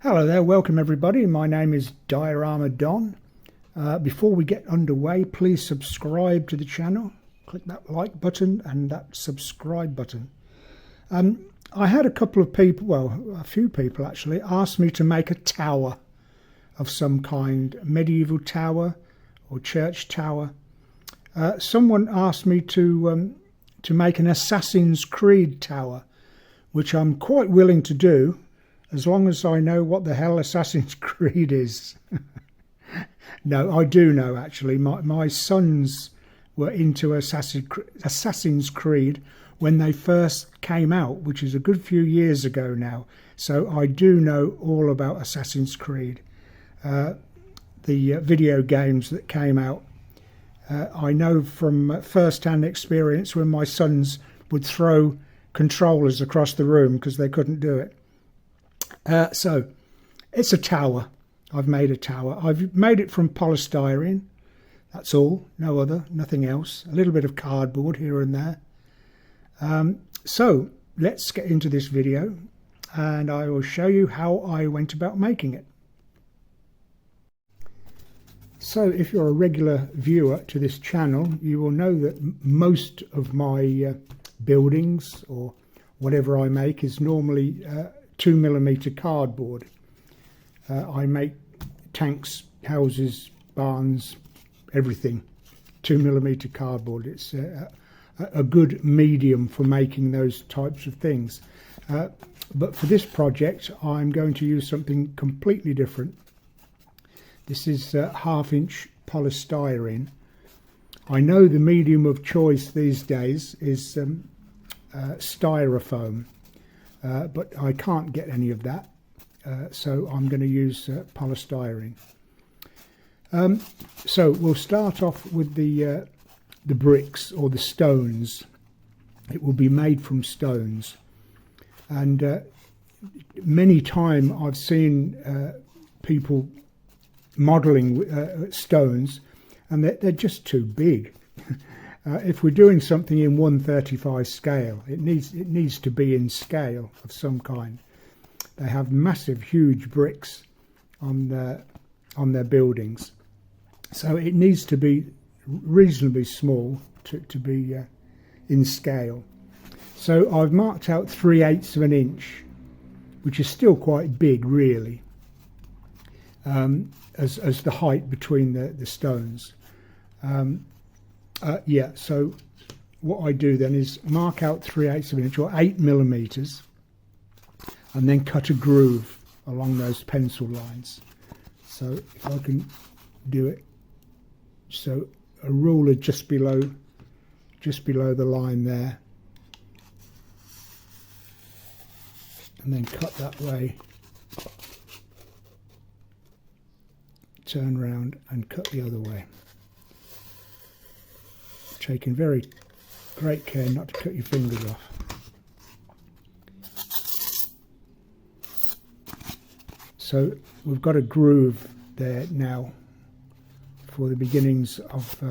Hello there, welcome everybody. My name is Diorama Don. Before we get underway, please subscribe to the channel. Click that like button and that subscribe button. I had a couple of people, well, a few people actually, asked me to make a tower of some kind, medieval tower or church tower. Someone asked me to make an Assassin's Creed tower, which I'm quite willing to do, as long as I know what the hell Assassin's Creed is. No, I do know actually. My sons were into Assassin's Creed when they first came out, which is a good few years ago now. So I do know all about Assassin's Creed. The video games that came out. I know from first-hand experience when my sons would throw controllers across the room because they couldn't do it. So it's a tower. I've made a tower. I've made it from polystyrene. That's all. No other. Nothing else. A little bit of cardboard here and there. So let's get into this video and I will show you how I went about making it. So if you're a regular viewer to this channel, you will know that most of my buildings or whatever I make is normally 2mm cardboard. I make tanks, houses, barns, everything 2mm cardboard. It's a good medium for making those types of things. But for this project I'm going to use something completely different. This is 1/2" polystyrene. I know the medium of choice these days is styrofoam. But I can't get any of that, so I'm going to use polystyrene. So we'll start off with the bricks or the stones. It will be made from stones, and many times I've seen people modelling stones, and they're just too big. If we're doing something in 1/35 scale, it needs to be in scale of some kind. They have massive, huge bricks on their buildings, so it needs to be reasonably small to be in scale. So I've marked out 3/8 of an inch, which is still quite big, really, as the height between the stones. Yeah, so what I do then is mark out 3/8 of an inch or 8mm and then cut a groove along those pencil lines. So if I can do it, so a ruler just below the line there, and then cut that way, turn round and cut the other way. Taking very great care not to cut your fingers off. So we've got a groove there now for the beginnings of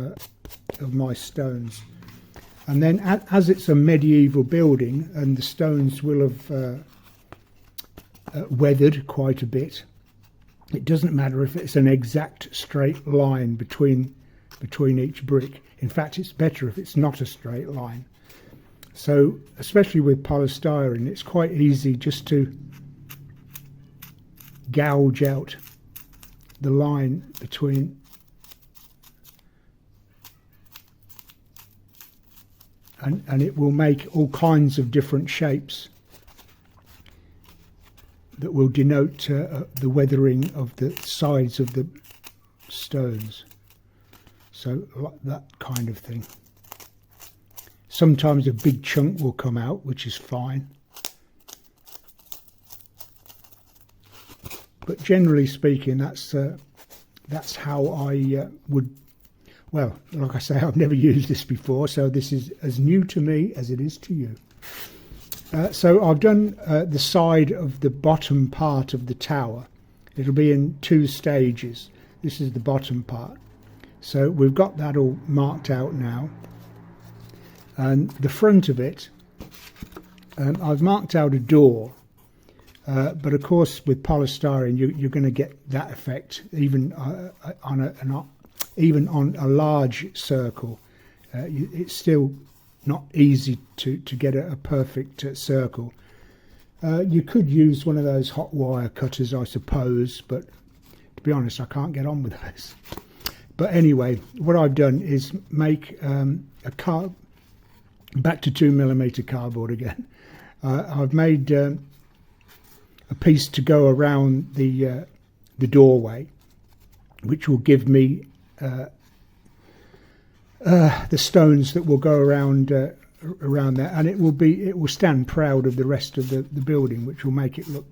my stones, and then as it's a medieval building and the stones will have weathered quite a bit, it doesn't matter if it's an exact straight line between each brick. In fact, it's better if it's not a straight line. So, especially with polystyrene, it's quite easy just to gouge out the line between, and it will make all kinds of different shapes that will denote the weathering of the sides of the stones. So like that kind of thing. Sometimes a big chunk will come out, which is fine. But generally speaking, that's how I would. Well, like I say, I've never used this before, so this is as new to me as it is to you. So I've done the side of the bottom part of the tower. It'll be in 2 stages. This is the bottom part. So we've got that all marked out now, and the front of it, I've marked out a door, But of course, with polystyrene, you're going to get that effect even even on a large circle. It's still not easy to get a perfect circle. You could use one of those hot wire cutters, I suppose, but to be honest, I can't get on with those. But anyway, what I've done is make back to 2mm cardboard again. I've made a piece to go around the doorway, which will give me the stones that will go around there, and it will stand proud of the rest of the building, which will make it look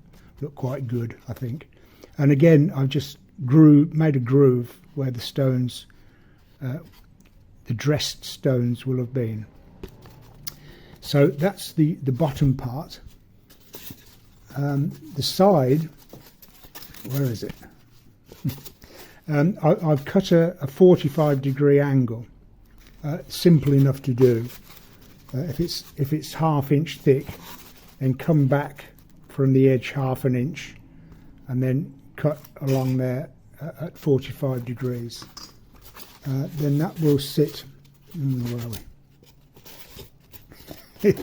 quite good, I think. And again, I've just made a groove where the stones, the dressed stones, will have been. So that's the bottom part. The side, where is it? I've cut a 45-degree angle. Simple enough to do. If it's ½ inch thick, then come back from the edge ½ inch, and then cut along there at 45 degrees. Then that will sit. Where are we?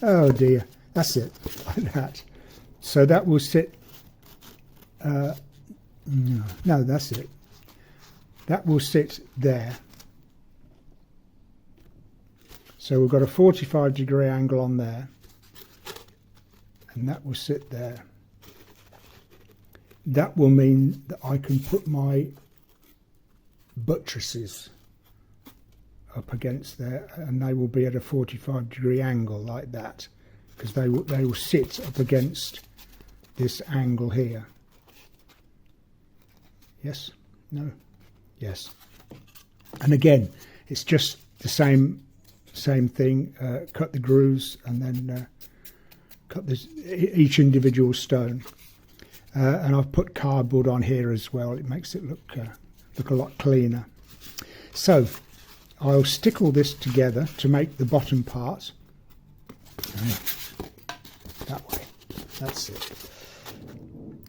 Oh dear, that's it, like that. So that will sit. No, that's it. That will sit there. So we've got a 45-degree angle on there, and that will sit there. That will mean that I can put my buttresses up against there, and they will be at a 45-degree angle like that, because they will sit up against this angle here. Yes? No? Yes. And again, it's just the same thing. Cut the grooves and then cut each individual stone. And I've put cardboard on here as well. It makes it look a lot cleaner. So I'll stick all this together to make the bottom part. That way. That's it.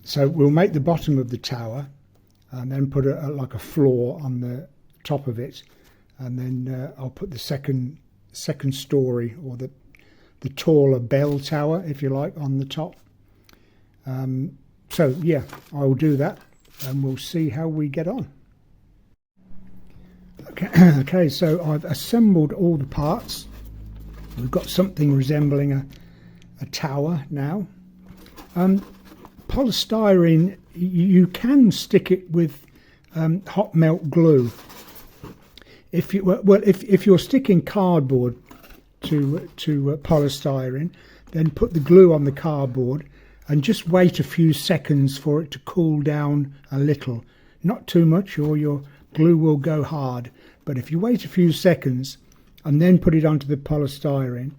So we'll make the bottom of the tower, and then put like a floor on the top of it, and then I'll put the second story, or the taller bell tower, if you like, on the top. So yeah, I'll do that, and we'll see how we get on. Okay, so I've assembled all the parts. We've got something resembling a tower now. Polystyrene, you can stick it with hot melt glue. If you're sticking cardboard to polystyrene, then put the glue on the cardboard and just wait a few seconds for it to cool down a little. Not too much, or your glue will go hard. But if you wait a few seconds and then put it onto the polystyrene,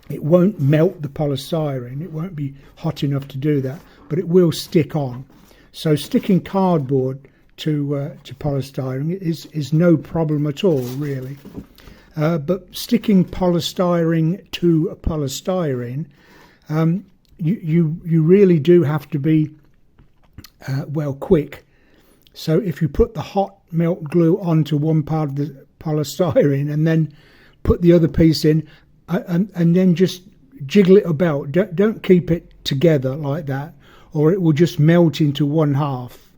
it won't melt the polystyrene. It won't be hot enough to do that, but it will stick on. So sticking cardboard to polystyrene is no problem at all, really. But sticking polystyrene to a polystyrene, you really do have to be quick. So if you put the hot melt glue onto one part of the polystyrene and then put the other piece in, and then just jiggle it about. Don't keep it together like that, or it will just melt into one half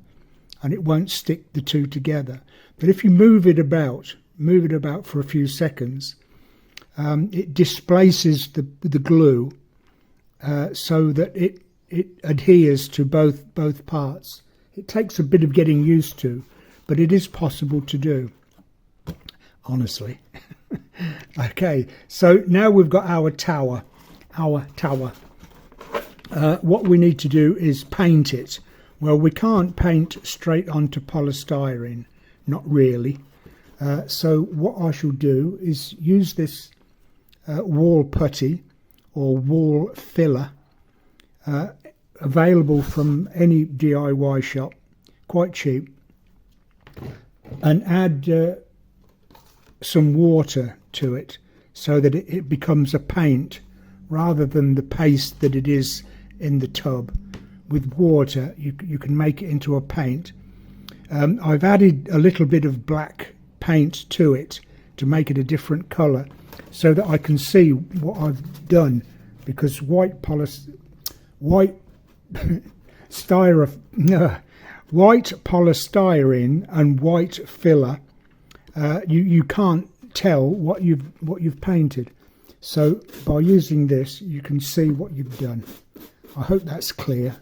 and it won't stick the two together. But if you move it about for a few seconds, it displaces the glue so that it adheres to both parts. It takes a bit of getting used to, but it is possible to do, honestly. Okay, so now we've got our tower. What we need to do is paint it. Well, we can't paint straight onto polystyrene, not really. So what I shall do is use this wall putty or wall filler, available from any DIY shop, quite cheap, and add some water to it so that it becomes a paint rather than the paste that it is in the tub. with water you can make it into a paint. I've added a little bit of black paint to it to make it a different colour so that I can see what I've done, because white polystyrene and white filler, you can't tell what you've painted. So by using this you can see what you've done. I hope that's clear.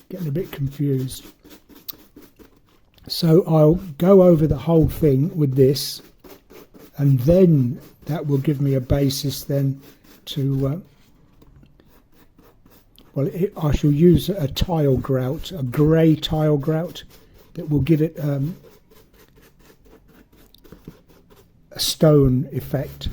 Getting a bit confused. So I'll go over the whole thing with this, and then that will give me a basis then to I shall use a tile grout, a grey tile grout, that will give it a stone effect.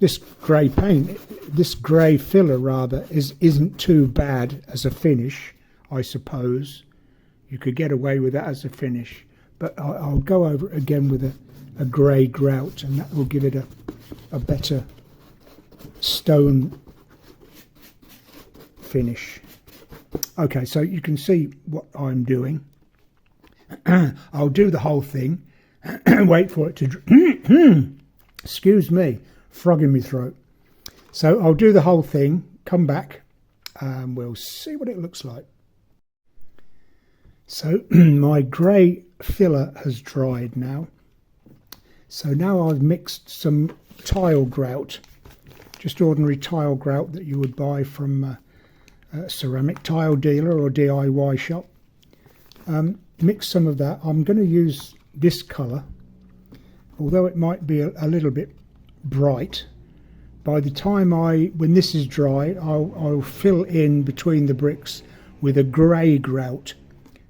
This grey paint, this grey filler rather, isn't too bad as a finish, I suppose. You could get away with that as a finish, but I'll go over it again with a grey grout, and that will give it a better stone finish. Okay, so you can see what I'm doing. I'll do the whole thing. Wait for it to excuse me, frog in my throat. So I'll do the whole thing, come back, and we'll see what it looks like. So my grey filler has dried now. So now I've mixed some tile grout, just ordinary tile grout that you would buy from a ceramic tile dealer or DIY shop. Mix some of that. I'm going to use this colour, although it might be a little bit bright. By the time when this is dry, I'll fill in between the bricks with a grey grout.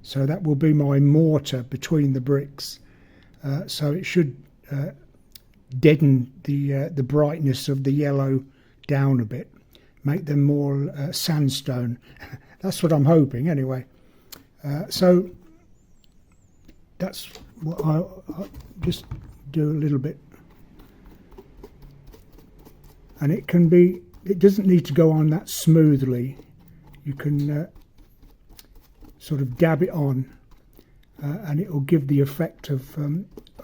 So that will be my mortar between the bricks. So it should deaden the brightness of the yellow down a bit, make them more sandstone. That's what I'm hoping anyway. So that's what I'll just do a little bit. And it doesn't need to go on that smoothly. You can sort of dab it on, and it will give the effect of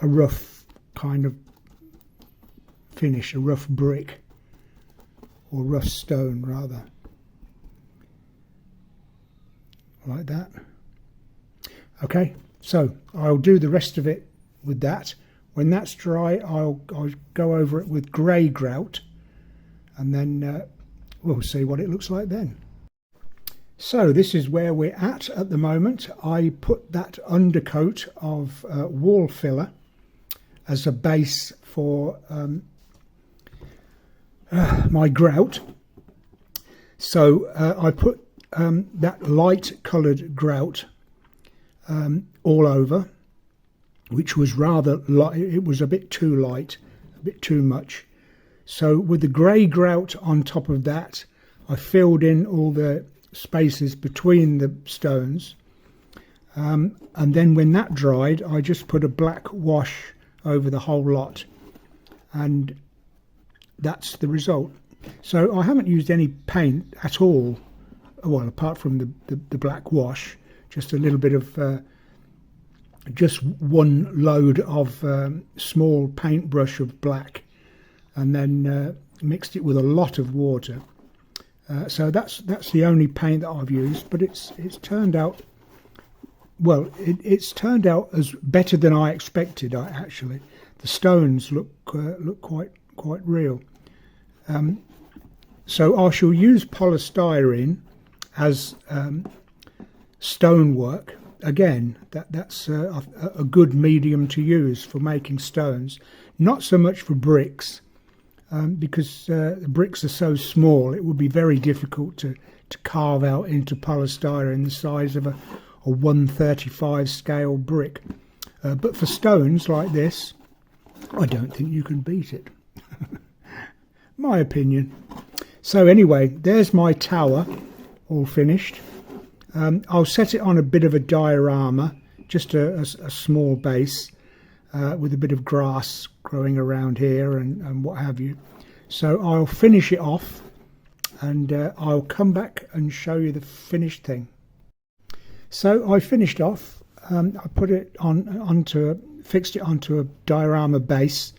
a rough kind of finish, a rough brick, or rough stone rather, like that. Okay, so I'll do the rest of it with that. When that's dry, I'll go over it with grey grout, and then we'll see what it looks like then. So this is where we're at the moment. I put that undercoat of wall filler as a base for my grout. So I put that light coloured grout all over, which was rather light. It was a bit too light, a bit too much. So with the grey grout on top of that, I filled in all the spaces between the stones, and then when that dried, I just put a black wash over the whole lot, and that's the result. So I haven't used any paint at all, well, apart from the black wash, just a little bit of just one load of small paintbrush of black, and then mixed it with a lot of water. So that's the only paint that I've used, but it's turned out well. It's turned out as better than I expected. Actually, the stones look quite real. So I shall use polystyrene as stonework. Again, that's a good medium to use for making stones. Not so much for bricks. Because the bricks are so small, it would be very difficult to carve out into polystyrene the size of a 1/35 scale brick. But for stones like this, I don't think you can beat it. My opinion. So anyway, there's my tower, all finished. I'll set it on a bit of a diorama, just a small base, with a bit of grass growing around here and what have you. So I'll finish it off and I'll come back and show you the finished thing. So I finished off. I put it fixed it onto a diorama base,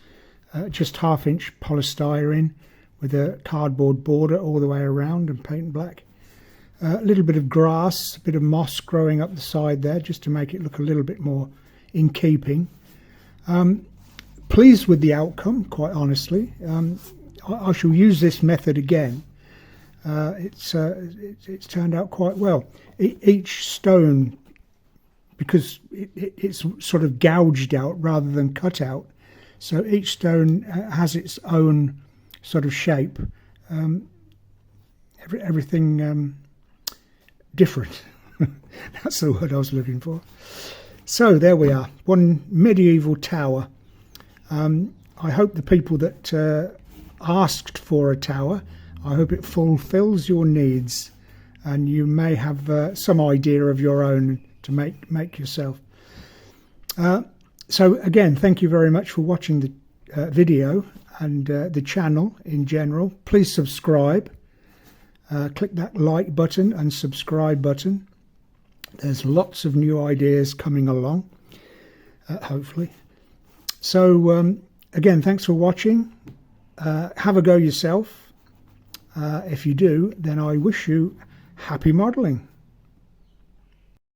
just 1/2 inch polystyrene with a cardboard border all the way around and paint black. A little bit of grass, a bit of moss growing up the side there just to make it look a little bit more in keeping. Pleased with the outcome, quite honestly. I shall use this method again. It's turned out quite well. Each stone, because it's sort of gouged out rather than cut out, so each stone has its own sort of shape. Everything different. That's the word I was looking for. So there we are, one medieval tower. I hope the people that asked for a tower, I hope it fulfills your needs, and you may have some idea of your own to make yourself. So again, thank you very much for watching the video and the channel in general. Please subscribe. Click that like button and subscribe button. There's lots of new ideas coming along, hopefully. So again, thanks for watching. Have a go yourself. If you do, then I wish you happy modelling.